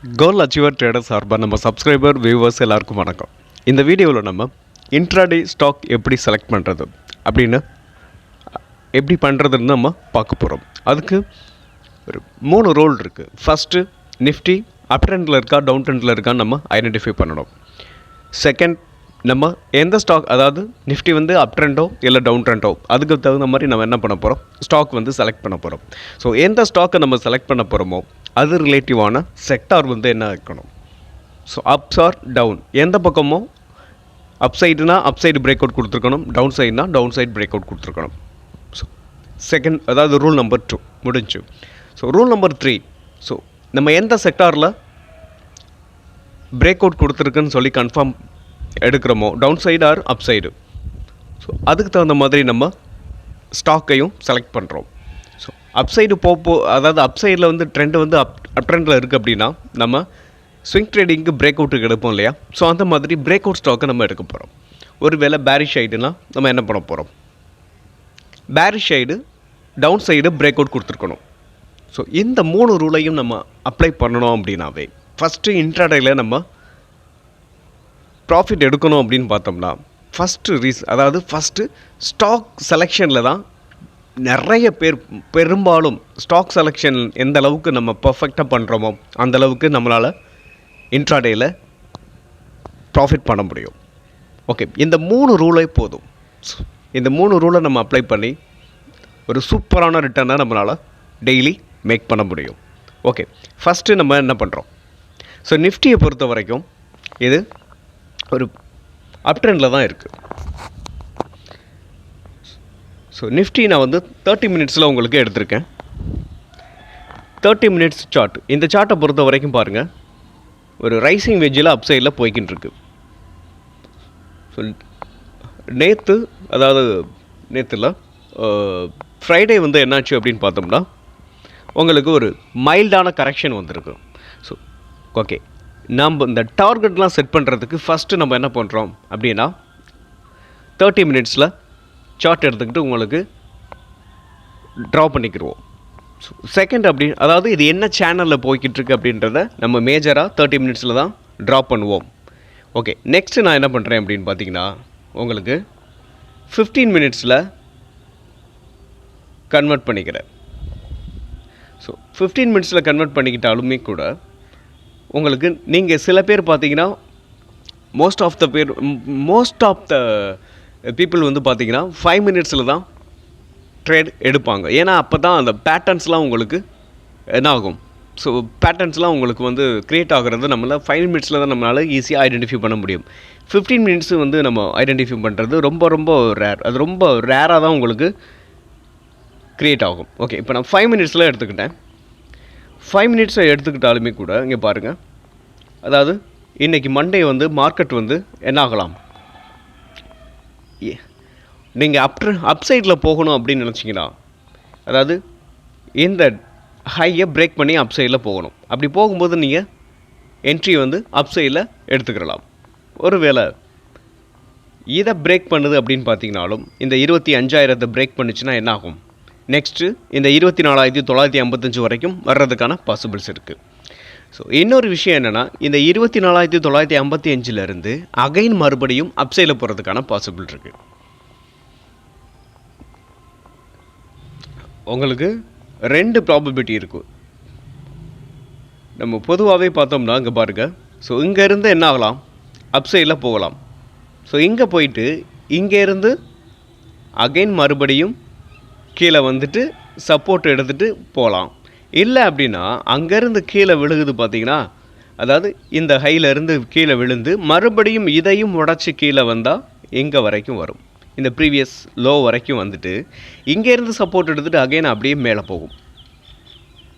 கோல் achiever trader சார்பாக நம்ம subscriber viewers எல்லாருக்கும் வணக்கம். இந்த வீடியோவில் நம்ம இன்ட்ராடே ஸ்டாக் எப்படி செலக்ட் பண்ணுறது அப்படின்னு எப்படி பண்ணுறதுன்னு நம்ம பார்க்க போகிறோம். அதுக்கு ஒரு 3 ரோல் இருக்குது. ஃபஸ்ட்டு நிஃப்டி அப் ட்ரெண்டில் இருக்கா டவுன் ட்ரெண்டில் இருக்கான்னு நம்ம ஐடென்டிஃபை பண்ணணும். செகண்ட், நம்ம எந்த ஸ்டாக், அதாவது நிஃப்டி வந்து அப் ட்ரெண்டோ இல்லை டவுன் ட்ரெண்டோ, அதுக்கு தகுந்த மாதிரி நம்ம என்ன பண்ண போகிறோம், ஸ்டாக் வந்து செலக்ட் பண்ண போகிறோம். ஸோ எந்த ஸ்டாக்கை நம்ம செலக்ட் பண்ண போகிறோமோ அது ரிலேட்டிவான செக்டார் வந்து என்ன இருக்கணும். ஸோ அப்ஸ் ஆர் டவுன், எந்த பக்கமோ அப் சைடுனா அப் சைடு பிரேக் அவுட் கொடுத்துருக்கணும், டவுன் சைடுனா டவுன் சைடு பிரேக் அவுட் கொடுத்துருக்கணும். ஸோ செகண்ட், அதாவது ரூல் நம்பர் 2 முடிஞ்சு. ஸோ ரூல் நம்பர் 3, ஸோ நம்ம எந்த செக்டாரில் பிரேக் அவுட் கொடுத்துருக்குன்னு சொல்லி கன்ஃபார்ம் எடுக்கிறோமோ, down side or up side, so அதுக்கு தகுந்த மாதிரி நம்ம ஸ்டாக்கையும் செலக்ட் பண்ணுறோம். ஸோ அப் சைடு அதாவது அப் சைடில் வந்து ட்ரெண்டு வந்து அப் ட்ரெண்டில் இருக்குது அப்படின்னா நம்ம ஸ்விங் ட்ரேடிங்க்கு பிரேக் அவுட்டுக்கு எடுப்போம் இல்லையா. ஸோ அந்த மாதிரி பிரேக் அவுட் ஸ்டாக்கை நம்ம எடுக்க போகிறோம். ஒரு வேளை பேரிஷ் ஆகிடுனா நம்ம என்ன பண்ண போகிறோம், bearish side down side break out கொடுத்துருக்கணும். ஸோ இந்த 3 ரூலையும் நம்ம அப்ளை பண்ணணும் அப்படின்னாவே ஃபஸ்ட்டு இன்ட்ராடேயில் நம்ம ப்ராஃபிட் எடுக்கணும் அப்படின்னு பார்த்தோம்னா அதாவது ஃபஸ்ட்டு ஸ்டாக் செலெக்ஷனில் தான் நிறைய பேர் பெரும்பாலும் ஸ்டாக் செலெக்ஷன் எந்த அளவுக்கு நம்ம பர்ஃபெக்டாக பண்ணுறோமோ அந்தளவுக்கு நம்மளால் இன்ட்ராடேயில் ப்ராஃபிட் பண்ண முடியும். ஓகே, இந்த 3 ரூலே போதும். இந்த 3 ரூலை நம்ம அப்ளை பண்ணி ஒரு சூப்பரான ரிட்டர்னை நம்மளால் டெய்லி மேக் பண்ண முடியும். ஓகே, ஃபஸ்ட்டு நம்ம என்ன பண்ணுறோம், ஸோ நிஃப்டியை பொறுத்த வரைக்கும் இது ஒரு அப் ட்ரெண்டில் தான் இருக்குது. ஸோ நிஃப்டி நான் வந்து 30 மினிட்ஸில் உங்களுக்கு எடுத்திருக்கேன். 30 மினிட்ஸ் சார்ட். இந்த சார்ட்டை பொறுத்த வரைக்கும் பாருங்கள், ஒரு ரைசிங் வெஜ்ஜில் அப் சைடில் போய்கிட்டு இருக்கு. ஸோ நேற்றுல ஃப்ரைடே வந்து என்னாச்சு அப்படின்னு பார்த்தோம்னா உங்களுக்கு ஒரு மைல்டான கரெக்ஷன் வந்திருக்கு. ஸோ ஓகே, நம்ம இந்த டார்கெட்லாம் செட் பண்ணுறதுக்கு ஃபஸ்ட்டு நம்ம என்ன பண்ணுறோம் அப்படின்னா 30 மினிட்ஸில் சார்ட் எடுத்துக்கிட்டு உங்களுக்கு ட்ரா பண்ணிக்கிடுவோம். ஸோ செகண்ட் அதாவது இது என்ன சேனலில் போய்கிட்டு இருக்கு அப்படின்றத நம்ம மேஜராக 30 மினிட்ஸில் தான் ட்ரா பண்ணுவோம். ஓகே, நெக்ஸ்ட்டு நான் என்ன பண்ணுறேன் அப்படின்னு பார்த்தீங்கன்னா உங்களுக்கு 15 மினிட்ஸில் கன்வெர்ட் பண்ணிக்கிறேன். ஸோ 15 மினிட்ஸில் கன்வெர்ட் பண்ணிக்கிட்டாலுமே கூட உங்களுக்கு நீங்கள் சில பேர் பார்த்தீங்கன்னா மோஸ்ட் ஆஃப் த பீப்புள் வந்து பார்த்தீங்கன்னா 5 மினிட்ஸில் தான் ட்ரேட் எடுப்பாங்க. ஏன்னா அப்போ தான் அந்த பேட்டர்ன்ஸ்லாம் உங்களுக்கு என்ன ஆகும், ஸோ பேட்டர்ன்ஸ்லாம் உங்களுக்கு வந்து க்ரியேட் ஆகிறது நம்மளால் 5 மினிட்ஸில் தான் நம்மளால் ஈஸியாக ஐடென்டிஃபை பண்ண முடியும். 15 மினிட்ஸு வந்து நம்ம ஐடென்டிஃபை பண்ணுறது ரொம்ப ரொம்ப ரேர். அது ரொம்ப ரேராக தான் உங்களுக்கு க்ரியேட் ஆகும். ஓகே, இப்போ நான் 5 மினிட்ஸில் எடுத்துக்கிட்டேன். 5 மினிட்ஸை எடுத்துக்கிட்டாலுமே கூட இங்கே பாருங்கள், அதாவது இன்றைக்கி மண்டே வந்து மார்க்கெட் வந்து என்ன ஆகலாம், நீங்கள் அப் சைடில் போகணும் அப்படின்னு நினச்சிங்கன்னா, அதாவது இந்த ஹையை பிரேக் பண்ணி அப் சைடில் போகணும். அப்படி போகும்போது நீங்கள் என்ட்ரி வந்து அப் சைடில் எடுத்துக்கிடலாம். ஒருவேளை இதை பிரேக் பண்ணுது அப்படின்னு பார்த்தீங்கனாலும் இந்த 25,000 பிரேக் பண்ணிச்சுன்னா என்ன ஆகும், நெக்ஸ்ட்டு இந்த 24,955 வரைக்கும் வர்றதுக்கான பாசிபிள்ஸ் இருக்குது. ஸோ இன்னொரு விஷயம் என்னென்னா, இந்த 24,955 அகைன் மறுபடியும் அப்சைடில் போகிறதுக்கான பாசிபிள் இருக்குது. உங்களுக்கு 2 ப்ராபபிலிட்டி இருக்கும். நம்ம பொதுவாகவே பார்த்தோம்னா இங்கே பாருங்கள், ஸோ இங்கேருந்து என்ன ஆகலாம், அப்சைடில் போகலாம். ஸோ இங்கே போயிட்டு இங்கேருந்து அகைன் மறுபடியும் கீழே வந்துட்டு சப்போர்ட் எடுத்துகிட்டு போகலாம். இல்லை அப்படின்னா அங்கேருந்து கீழே விழுகுது பார்த்தீங்கன்னா, அதாவது இந்த ஹையிலேருந்து கீழே விழுந்து மறுபடியும் இதையும் உடச்சி கீழே வந்தால் இங்கே வரைக்கும் வரும். இந்த ப்ரீவியஸ் லோ வரைக்கும் வந்துட்டு இங்கேருந்து சப்போர்ட் எடுத்துகிட்டு அகைன் அப்படியே மேலே போகும்.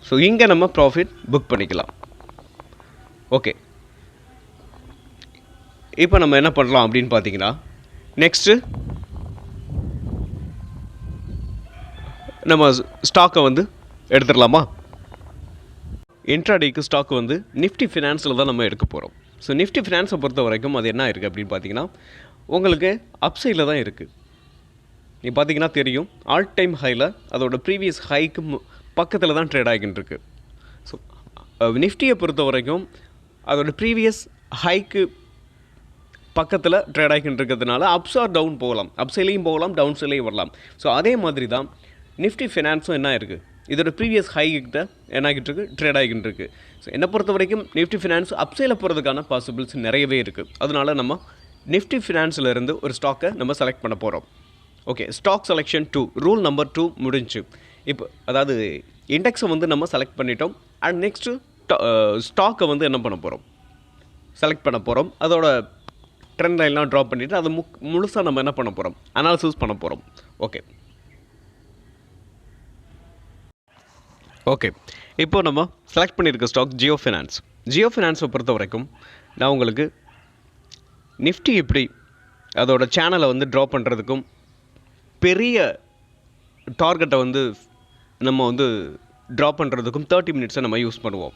ஸோ இங்கே நம்ம ப்ராஃபிட் புக் பண்ணிக்கலாம். ஓகே, இப்போ நம்ம என்ன பண்ணலாம் அப்படின்னு பார்த்தீங்கன்னா, நெக்ஸ்ட்டு நம்ம ஸ்டாக்கை வந்து எடுத்துடலாமா. இன்ட்ராடேக்கு ஸ்டாக் வந்து நிஃப்டி ஃபினான்ஸில் தான் நம்ம எடுக்க போகிறோம். ஸோ நிஃப்டி ஃபினான்ஸை பொறுத்த வரைக்கும் அது என்ன இருக்குது அப்படின்னு பார்த்தீங்கன்னா உங்களுக்கு அப்சைடில் தான் இருக்குது. நீ பார்த்தீங்கன்னா தெரியும், ஆல் டைம் ஹையில் அதோட ப்ரீவியஸ் ஹைக்கு பக்கத்தில் தான் ட்ரேட் ஆகிட்டு இருக்கு. ஸோ நிஃப்டியை பொறுத்த வரைக்கும் அதோட ப்ரீவியஸ் ஹைக்கு பக்கத்தில் ட்ரேட் ஆகிட்டு இருக்கிறதுனால அப்ஸ் ஆர் டவுன் போகலாம், அப்சைலையும் போகலாம், டவுன் சைலையும் வரலாம். ஸோ அதே மாதிரி தான் நிஃப்டி ஃபினான்ஸும் என்ன இருக்குது, இதோட ப்ரீவியஸ் ஹைக்கிட்ட என்ன ஆகிட்டு இருக்குது, ட்ரேட் ஆகிட்டு இருக்குது. ஸோ என்னை பொறுத்த வரைக்கும் நிஃப்டி ஃபினான்ஸ் அப்சையில் போகிறதுக்கான பாசிபிள்ஸ் நிறையவே இருக்குது. அதனால நம்ம நிஃப்டி ஃபினான்ஸில் இருந்து ஒரு ஸ்டாக்கை நம்ம செலக்ட் பண்ண போகிறோம். Okay, stock selection 2 rule number 2 முடிஞ்சு. இப்போ அதாவது இண்டெக்ஸை வந்து நம்ம செலக்ட் பண்ணிட்டோம். அண்ட் நெக்ஸ்ட்டு ஸ்டாக்கை வந்து என்ன பண்ண போகிறோம், செலக்ட் பண்ண போகிறோம். அதோட ட்ரெண்ட் லைன்லாம் ட்ராப் பண்ணிவிட்டு அதை முழுசாக நம்ம என்ன பண்ண போகிறோம், அனாலிசிஸ் பண்ண போகிறோம். ஓகே ஓகே இப்போ நம்ம செலக்ட் பண்ணியிருக்க ஸ்டாக் ஜியோ ஃபினான்ஸ். ஜியோ ஃபினான்ஸை பொறுத்த வரைக்கும் நான் உங்களுக்கு நிஃப்டி எப்படி அதோட சேனலை வந்து ட்ரா பண்ணுறதுக்கும் பெரிய டார்கெட்டை வந்து நம்ம வந்து ட்ரா பண்ணுறதுக்கும் 30 மினிட்ஸை நம்ம யூஸ் பண்ணுவோம்.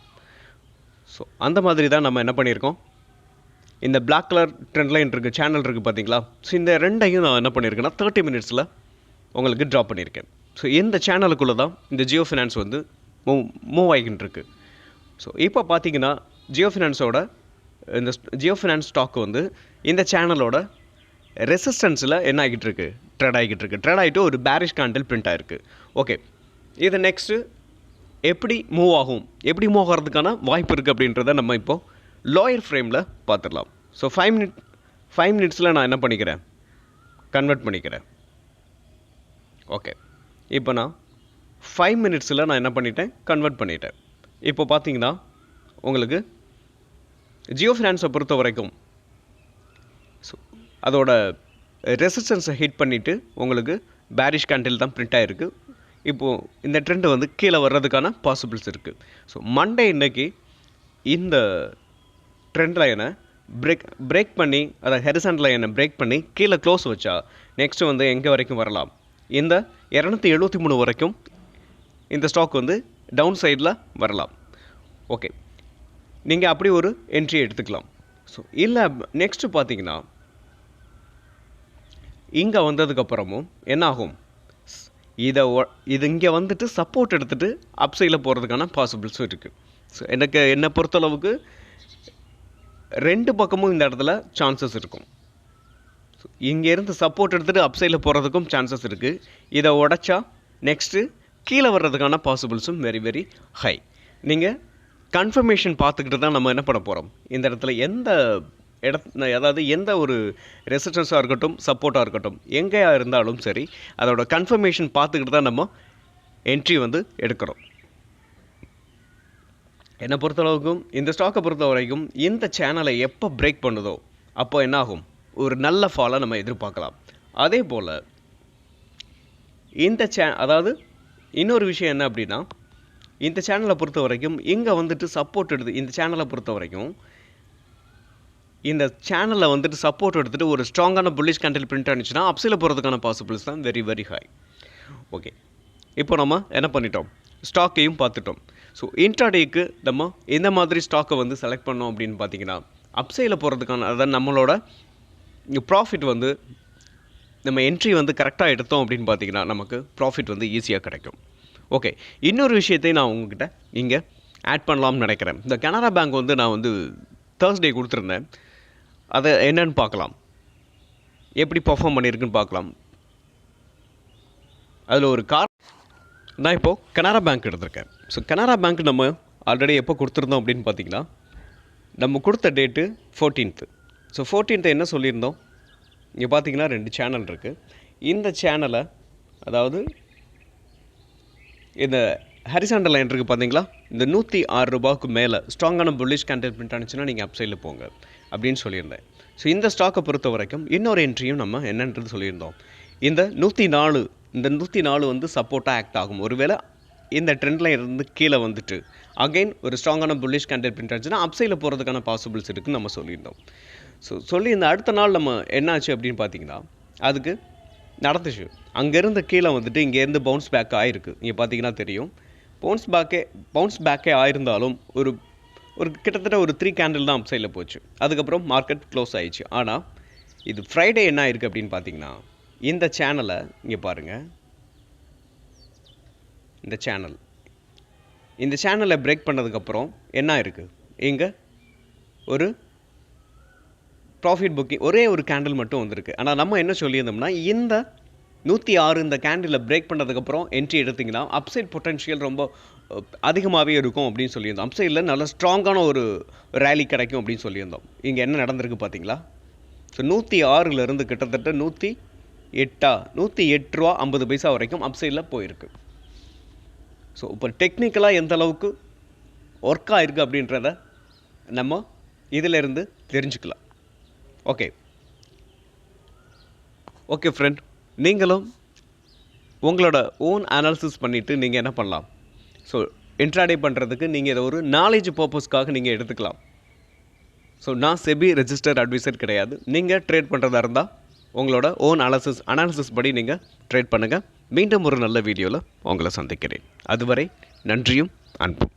ஸோ அந்த மாதிரி தான் நம்ம என்ன பண்ணியிருக்கோம், இந்த பிளாக் கலர் ட்ரெண்ட் லைன் இருக்குது, சேனல் இருக்குது பார்த்தீங்களா. ஸோ இந்த ரெண்டையும் நான் என்ன பண்ணியிருக்கேன்னா 30 மினிட்ஸில் உங்களுக்கு ட்ரா பண்ணியிருக்கேன். ஸோ இந்த சேனலுக்குள்ளே தான் இந்த ஜியோ ஃபினான்ஸ் வந்து மூவ் ஆகிக்கிட்டு இருக்குது. ஸோ இப்போ பார்த்தீங்கன்னா ஜியோ ஃபினான்ஸோட இந்த ஜியோ ஃபினான்ஸ் ஸ்டாக் வந்து இந்த சேனலோட ரெசிஸ்டன்ஸில் என்ன ஆகிட்டு இருக்கு, ட்ரேட் ஆகிட்டு இருக்கு. ட்ரேட் ஆகிட்டு ஒரு பேரிஷ் கேண்டில் பிரிண்ட் ஆகிருக்கு. ஓகே, இது நெக்ஸ்ட்டு எப்படி மூவ் ஆகும், எப்படி மூவ் ஆகிறதுக்கான வாய்ப்பு இருக்குது அப்படின்றத நம்ம இப்போது லோயர் ஃப்ரேமில் பார்த்துடலாம். ஸோ 5 மினிட்ஸில் நான் என்ன பண்ணிக்கிறேன், கன்வெர்ட் பண்ணிக்கிறேன். ஓகே, இப்போ நான் 5 மினிட்ஸில் நான் என்ன பண்ணிட்டேன், கன்வெர்ட் பண்ணிட்டேன். இப்போ பார்த்தீங்கன்னா உங்களுக்கு ஜியோ ஃபினான்ஸை பொறுத்த வரைக்கும் ஸோ அதோட ரெசிஸ்டன்ஸை ஹிட் பண்ணிவிட்டு உங்களுக்கு பேரிஷ் கேண்டில் தான் பிரிண்ட் ஆகிருக்கு. இப்போது இந்த ட்ரெண்டு வந்து கீழே வர்றதுக்கான பாசிபிள்ஸ் இருக்குது. ஸோ மண்டே இன்றைக்கி இந்த ட்ரெண்ட் லைனை பிரேக் பண்ணி, அதை ஹெரிசாண்டல் லைனை பிரேக் பண்ணி கீழே க்ளோஸ் வச்சா நெக்ஸ்ட்டு வந்து எங்கே வரைக்கும் வரலாம், இந்த 273 வரைக்கும் இந்த ஸ்டாக் வந்து டவுன் சைடில் வரலாம். ஓகே, நீங்கள் அப்படி ஒரு என்ட்ரி எடுத்துக்கலாம். ஸோ இல்லை நெக்ஸ்ட்டு பார்த்தீங்கன்னா இங்கே வந்ததுக்கப்புறமும் என்ன ஆகும், இது இங்கே வந்துட்டு சப்போர்ட் எடுத்துகிட்டு அப் சைடில் போகிறதுக்கான பாசிபிள்ஸும் இருக்குது. ஸோ என்னை பொறுத்தளவுக்கு 2 பக்கமும் இந்த இடத்துல சான்சஸ் இருக்கும். ஸோ இங்கேருந்து சப்போர்ட் எடுத்துகிட்டு அப் சைடில் போகிறதுக்கும் சான்சஸ் இருக்குது. இதை உடச்சா நெக்ஸ்ட்டு கீழே வர்றதுக்கான பாசிபிள்ஸும் வெரி வெரி ஹை. நீங்கள் கன்ஃபர்மேஷன் பார்த்துக்கிட்டு தான் நம்ம என்ன பண்ண போகிறோம், இந்த இடத்துல அதாவது எந்த ஒரு ரெசிஸ்டன்ஸாக இருக்கட்டும், சப்போர்ட்டாக இருக்கட்டும், எங்கேயா இருந்தாலும் சரி அதோட கன்ஃபர்மேஷன் பார்த்துக்கிட்டு தான் நம்ம என்ட்ரி வந்து எடுக்கிறோம். என்னை பொறுத்தளவுக்கும் இந்த ஸ்டாக்கை பொறுத்த வரைக்கும் இந்த சேனலை எப்போ பிரேக் பண்ணுதோ அப்போ என்ன ஆகும், ஒரு நல்ல ஃபாலை நம்ம எதிர்பார்க்கலாம். அதே போல் இந்த அதாவது இன்னொரு விஷயம் என்ன அப்படின்னா, இந்த சேனலை பொறுத்த வரைக்கும் இங்கே வந்துட்டு சப்போர்ட் எடுத்து, இந்த சேனலை பொறுத்த வரைக்கும் இந்த சேனலில் வந்துட்டு சப்போர்ட் எடுத்துகிட்டு ஒரு ஸ்ட்ராங்கான புல்லிஷ் கேண்டில் பிரிண்ட் ஆனிச்சுன்னா அப்சைடில் போகிறதுக்கான பாசிபிள்ஸ் தான் வெரி வெரி ஹை. ஓகே, இப்போ நம்ம என்ன பண்ணிட்டோம், ஸ்டாக்கையும் பார்த்துட்டோம். ஸோ இன்ட்ராடேக்கு நம்ம எந்த மாதிரி ஸ்டாக்கை வந்து செலக்ட் பண்ணோம் அப்படின்னு பார்த்தீங்கன்னா, அப்சைடில் போகிறதுக்கான அதாவது நம்மளோட ப்ராஃபிட் வந்து நம்ம என்ட்ரி வந்து கரெக்டாக எடுத்தோம் அப்படின்னு பார்த்தீங்கன்னா நமக்கு ப்ராஃபிட் வந்து ஈஸியாக கிடைக்கும். ஓகே, இன்னொரு விஷயத்தையும் நான் உங்ககிட்ட இங்கே ஆட் பண்ணலாம்னு நினைக்கிறேன். இந்த கனரா பேங்க் வந்து நான் வந்து தேர்ஸ்டே கொடுத்துருந்தேன், அதை என்னென்னு பார்க்கலாம், எப்படி பர்ஃபார்ம் பண்ணியிருக்குன்னு பார்க்கலாம். அதில் ஒரு நான் இப்போது கனரா பேங்க் எடுத்திருக்கேன். ஸோ கனரா பேங்க் நம்ம ஆல்ரெடி எப்போ கொடுத்துருந்தோம் அப்படின்னு பார்த்தீங்கன்னா, நம்ம கொடுத்த டேட்டு 14th. ஸோ 14th என்ன சொல்லியிருந்தோம், இங்கே பார்த்தீங்கன்னா 2 சேனல் இருக்குது. இந்த சேனலை அதாவது இந்த ஹரிசாண்டல் லைன் இருக்குது பார்த்தீங்களா, இந்த 106 ரூபாய்க்கு மேலே ஸ்ட்ராங்கான புல்லிஷ் கேண்டில் பிரிண்ட் ஆனிச்சுன்னா நீங்கள் அப்சைடில் போங்க அப்படின்னு சொல்லியிருந்தேன். ஸோ இந்த ஸ்டாக்கை பொறுத்த வரைக்கும் இன்னொரு என்ட்ரியும் நம்ம என்னன்றது சொல்லியிருந்தோம். இந்த 104 வந்து சப்போர்ட்டாக ஆக்ட் ஆகும். ஒருவேளை இந்த ட்ரெண்டில் இருந்து கீழே வந்துட்டு அகைன் ஒரு ஸ்ட்ராங்கான புல்லிஷ் கேண்டில் பிரிண்ட் ஆச்சுன்னா அப்சைடில் போகிறதுக்கான பாசிபிள்ஸ் இருக்குதுன்னு நம்ம சொல்லியிருந்தோம். ஸோ இந்த அடுத்த நாள் நம்ம என்ன ஆச்சு அப்படின்னு பார்த்தீங்கன்னா, அதுக்கு நடந்துச்சு. அங்கேருந்து கீழே வந்துட்டு இங்கேருந்து பவுன்ஸ் பேக் ஆகிருக்கு. இங்கே பார்த்தீங்கன்னா தெரியும், பவுன்ஸ் பேக்கே ஆயிருந்தாலும் ஒரு கிட்டத்தட்ட ஒரு 3 கேண்டில் தான் அப்சைடில் போச்சு. அதுக்கப்புறம் மார்க்கெட் க்ளோஸ் ஆயிடுச்சு. ஆனால் இது ஃப்ரைடே என்ன ஆயிருக்கு அப்படின்னு பார்த்தீங்கன்னா, இந்த சேனலை இங்கே பாருங்கள், இந்த சேனல் இந்த சேனலை பிரேக் பண்ணதுக்கப்புறம் என்ன இருக்குது, இங்கே ஒரு ப்ராஃபிட் புக்கிங் ஒரே ஒரு கேண்டில் மட்டும் வந்திருக்கு. ஆனால் நம்ம என்ன சொல்லியிருந்தோம்னா, இந்த 106 இந்த கேண்டிலில் பிரேக் பண்ணதுக்கப்புறம் என்ட்ரி எடுத்திங்கன்னா அப்சைட் பொட்டன்ஷியல் ரொம்ப அதிகமாகவே இருக்கும் அப்படின்னு சொல்லியிருந்தோம். அப்சைடில் நல்ல ஸ்ட்ராங்கான ஒரு ரேலி கிடைக்கும் அப்படின்னு சொல்லியிருந்தோம். இங்கே என்ன நடந்திருக்கு பார்த்தீங்களா? ஸோ 106லேருந்து கிட்டத்தட்ட 108 ரூபா 50 பைசா வரைக்கும் அப்சைடில் போயிருக்கு. ஸோ இப்போ டெக்னிக்கலாக எந்த அளவுக்கு ஒர்க் ஆகிருக்கு அப்படின்றத நம்ம இதிலேருந்து தெரிஞ்சுக்கலாம். ஓகே ஃப்ரெண்ட், நீங்களும் உங்களோட ஓன் அனாலிசிஸ் பண்ணிவிட்டு நீங்கள் என்ன பண்ணலாம், ஸோ இன்ட்ராடே பண்ணுறதுக்கு நீங்கள் இதை ஒரு நாலேஜ் பர்பஸ்க்காக நீங்கள் எடுத்துக்கலாம். ஸோ நான் செபி ரெஜிஸ்டர்ட் அட்வைசர் கிடையாது. நீங்கள் ட்ரேட் பண்ணுறதா இருந்தால் உங்களோட ஓன் அனாலிசிஸ் படி நீங்கள் ட்ரேட் பண்ணுங்கள். மீண்டும் ஒரு நல்ல வீடியோவில் உங்களை சந்திக்கிறேன். அதுவரை நன்றியும் அன்பும்.